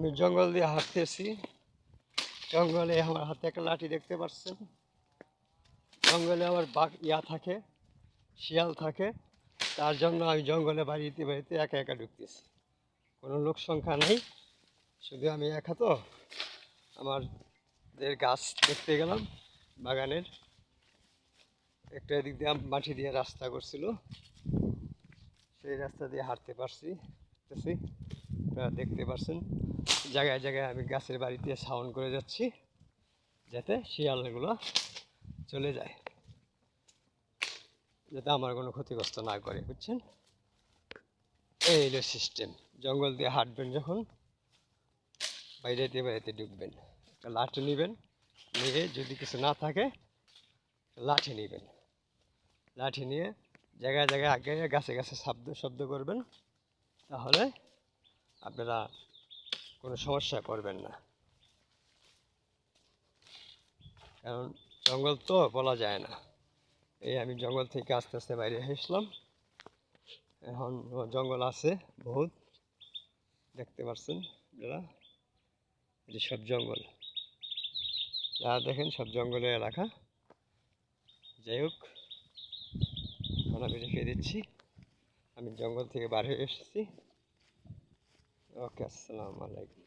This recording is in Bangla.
আমি জঙ্গল দিয়ে হাঁটতেছি। জঙ্গলে আমার হাতে একটা লাঠি দেখতে পাচ্ছেন। জঙ্গলে আমার বাঘ থাকে, শিয়াল থাকে। তার জন্য আমি জঙ্গলে বাড়িতে বাড়িতে একা একা ঢুকতেছি। কোনো লোক সংখ্যা নেই, শুধু আমি একা। তো আমাদের গাছ দেখতে গেলাম, বাগানের একটা এদিক দিয়ে মাটি দিয়ে রাস্তা করছিল, সেই রাস্তা দিয়ে হাঁটতে পারছি। আপনারা দেখতে পাচ্ছেন জায়গায় জায়গায় আমি গাছের বাড়িতে সাউন্ড করে যাচ্ছি, যাতে শিয়ালগুলো চলে যায়, যাতে আমার কোনো ক্ষতিগ্রস্ত না করে, বুঝছেন? এই হলো সিস্টেম। জঙ্গল দিয়ে হাঁটবেন যখন, বাইরেতে বাইরেতে ঢুকবেন, একটা লাঠি নেবেন, নিয়ে যদি কিছু না থাকে লাঠি নেবেন, লাঠি নিয়ে জায়গায় জায়গায় আগে গাছে গাছে শব্দ করবেন, তাহলে আপনারা কোনো সমস্যায় পড়বেন না। কারণ জঙ্গল তো বলা যায় না। এই আমি জঙ্গল থেকে আস্তে আস্তে বাইরে আসলাম। এখন জঙ্গল আছে বহুত, দেখতে পাচ্ছেন আপনারা। এটি সব জঙ্গল, যা দেখেন সব জঙ্গলের এলাকা। যাই হোক, এখন আমি রেখে দিচ্ছি। আমি জঙ্গল থেকে বার হয়ে এসেছি। ওকে, আসসালামু আলাইকুম।